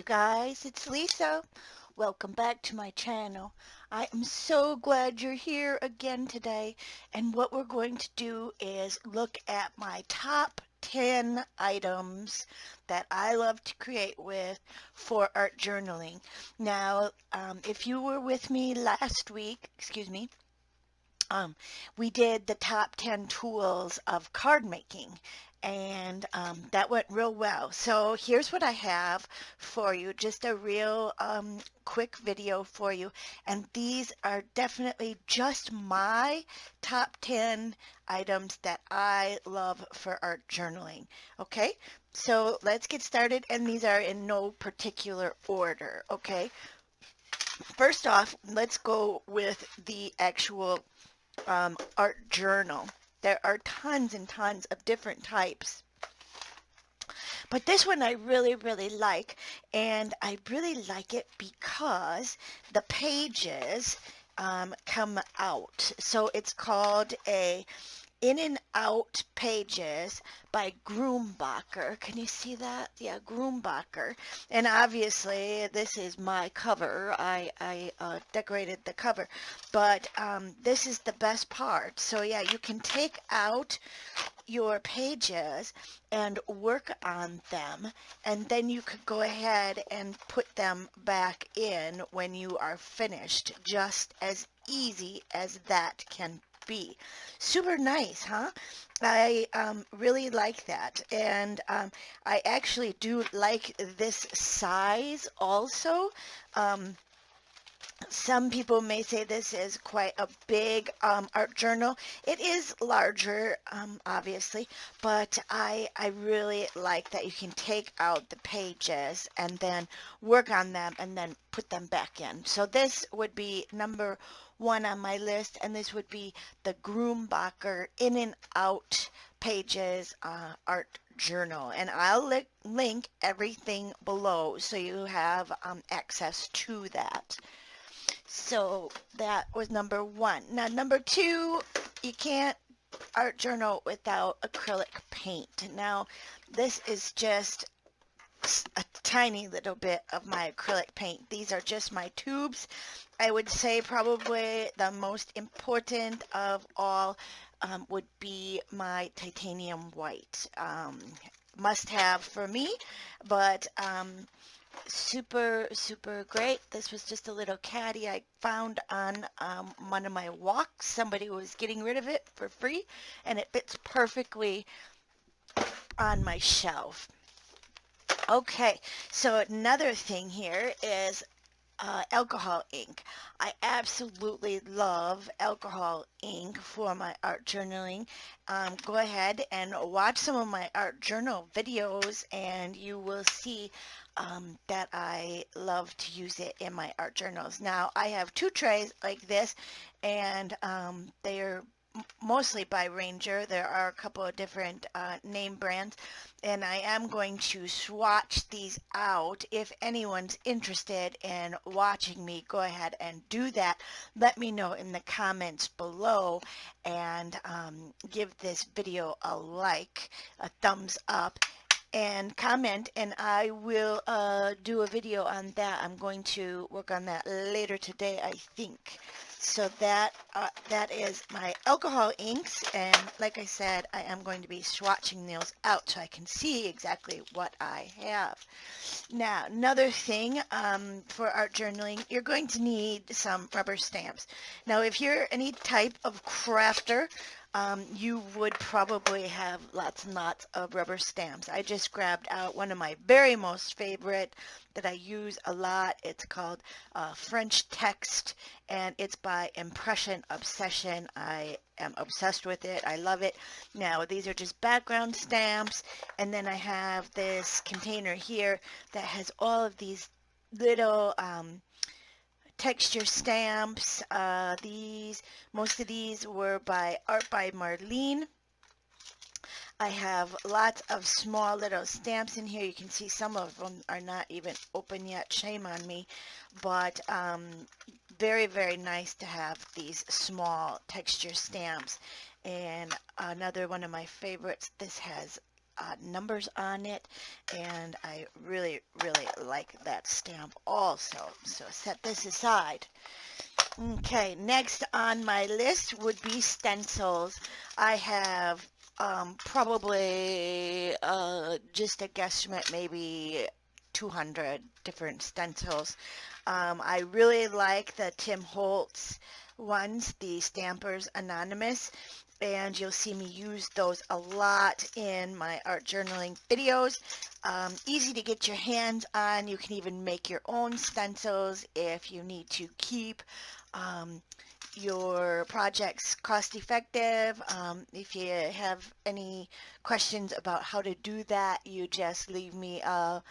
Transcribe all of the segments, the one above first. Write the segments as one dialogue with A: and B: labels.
A: guys, it's Lisa. Welcome back to my channel. I am so glad you're here again today, and what we're going to do is look at my top 10 items that I love to create with for art journaling. Now, if you were with me last week, um, we did the top 10 tools of card making, and that went real well. So here's what I have for you, just a real quick video for you. And these are definitely just my top 10 items that I love for art journaling. Okay, so let's get started. And these are in no particular order. Okay, first off, let's go with the actual art journal. There are tons and tons of different types. But this one I really like, and I really like it because the pages come out. So it's called a In and Out Pages by Grumbacher. Can you see that? Yeah, Grumbacher. And obviously this is my cover. I decorated the cover. But this is the best part. So yeah, you can take out your pages and work on them, and then you could go ahead and put them back in when you are finished. Just as easy as that can be. Super nice, huh? I really like that, and I actually do like this size also. Um, some people may say this is quite a big art journal. It is larger, obviously, but I really like that you can take out the pages and then work on them and then put them back in. So this would be number one on my list, and this would be the Grumbacher In and Out Pages art journal, and I'll link everything below so you have access to that. So that was number one. Now, number two, you can't art journal without acrylic paint. Now, this is just a tiny little bit of my acrylic paint. These are just my tubes. I would say probably the most important of all would be my titanium white. Must have for me, but super great. This was just a little caddy I found on one of my walks. Somebody was getting rid of it for free, and it fits perfectly on my shelf. Okay, so another thing here is alcohol ink. I absolutely love alcohol ink for my art journaling. Go ahead and watch some of my art journal videos, and you will see that I love to use it in my art journals. Now, I have two trays like this, and they are mostly by Ranger. There are a couple of different name brands, and I am going to swatch these out. If anyone's interested in watching me, go ahead and do that. Let me know in the comments below, and give this video a like, a thumbs up, and comment, and I will do a video on that. I'm going to work on that later today, I think. So that is my alcohol inks, and like I said, I am going to be swatching those out so I can see exactly what I have. Now, another thing for art journaling, you're going to need some rubber stamps. Now, if you're any type of crafter, you would probably have lots and lots of rubber stamps. I just grabbed out one of my very most favorite that I use a lot. It's called French Text, and it's by Impression Obsession. I am obsessed with it. I love it. Now, these are just background stamps, and then I have this container here that has all of these little texture stamps. Most of these were by Art by Marlene. I have lots of small little stamps in here. You can see some of them are not even open yet. Shame on me. But very nice to have these small texture stamps. And another one of my favorites, this has numbers on it, and I really, really like that stamp also. So set this aside. Okay, next on my list would be stencils. I have probably just a guesstimate, maybe 200 different stencils. I really like the Tim Holtz ones, the Stampers Anonymous, and you'll see me use those a lot in my art journaling videos. Easy to get your hands on. You can even make your own stencils if you need to keep um, your projects cost effective. If you have any questions about how to do that, you just leave me a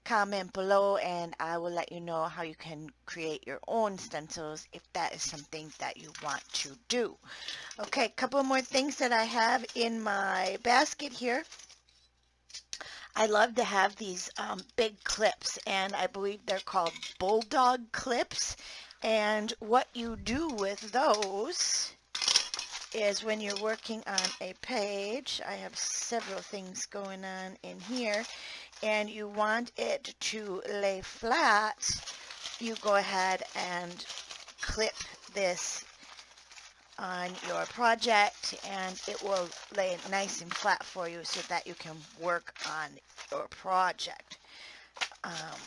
A: comment below and I will let you know how you can create your own stencils if that is something that you want to do. Okay, a couple more things that I have in my basket here. I love to have these big clips, and I believe they're called bulldog clips. And what you do with those is when you're working on a page, I have several things going on in here, and you want it to lay flat, you go ahead and clip this on your project and it will lay it nice and flat for you so that you can work on your project. Um,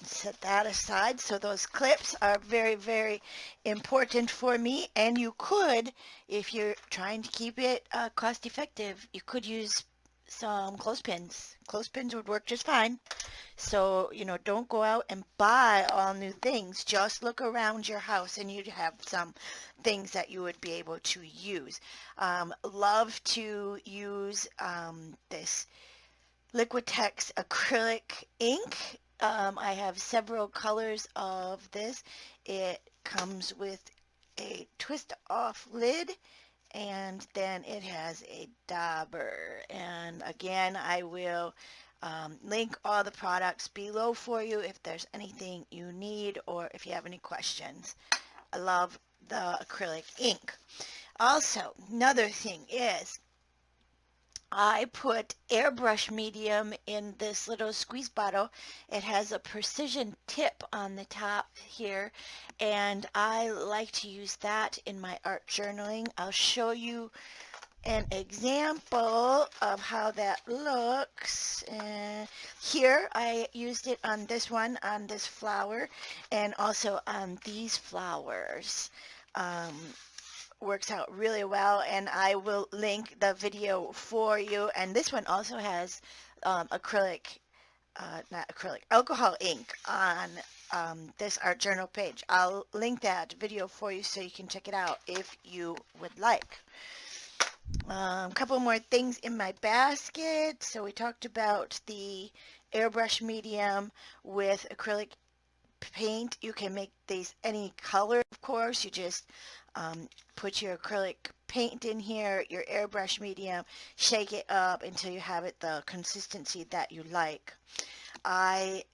A: Set that aside. So those clips are very, very important for me, and you could, if you're trying to keep it cost effective, you could use some clothespins. Clothespins would work just fine. So, don't go out and buy all new things. Just look around your house and you'd have some things that you would be able to use. Love to use this Liquitex acrylic ink. I have several colors of this. It comes with a twist off lid and then it has a dauber. And again, I will link all the products below for you if there's anything you need or if you have any questions. I love the acrylic ink. Also, another thing is I put airbrush medium in this little squeeze bottle. It has a precision tip on the top here, and I like to use that in my art journaling. I'll show you an example of how that looks. Here I used it on this one, on this flower, and also on these flowers. Works out really well, and I will link the video for you. And this one also has alcohol ink on this art journal page. I'll link that video for you so you can check it out if you would like. A couple more things in my basket. So we talked about the airbrush medium with acrylic paint. You can make these any color, of course. You just put your acrylic paint in here, your airbrush medium, shake it up until you have it the consistency that you like. I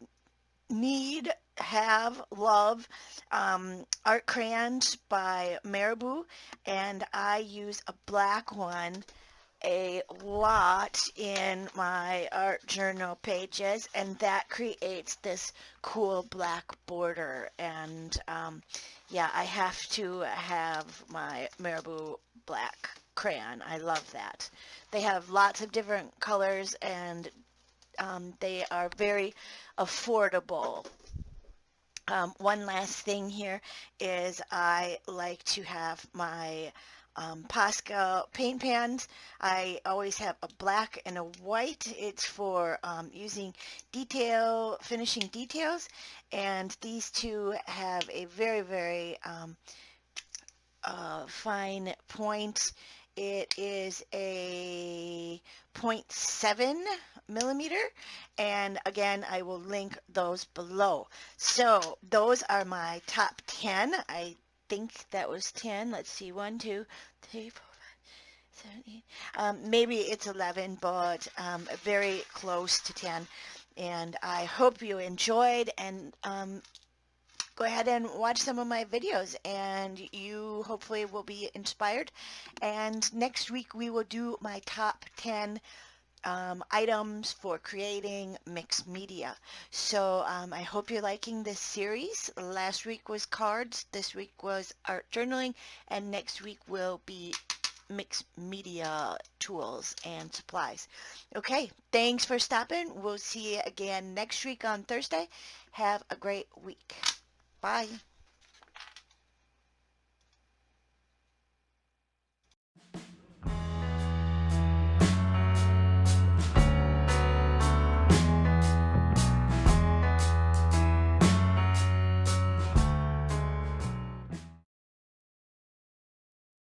A: love art crayons by Marabou, and I use a black one a lot in my art journal pages, and that creates this cool black border. And yeah, I have to have my Marabou black crayon. I love that. They have lots of different colors, and they are very affordable. One last thing here is I like to have my Posca paint pans. I always have a black and a white. It's for using finishing details, and these two have a very, very fine point. It is a 0.7 millimeter, and again I will link those below. So those are my top 10. I think that was 10. Let's see, 1 2 3 4 5 7 8. Maybe it's 11, but very close to 10. And I hope you enjoyed, and go ahead and watch some of my videos, and you hopefully will be inspired. And next week we will do my top 10 items for creating mixed media. So I hope you're liking this series. Last week was cards, this week was art journaling, and next week will be mixed media tools and supplies. Okay, thanks for stopping. We'll see you again next week on Thursday. Have a great week. Bye.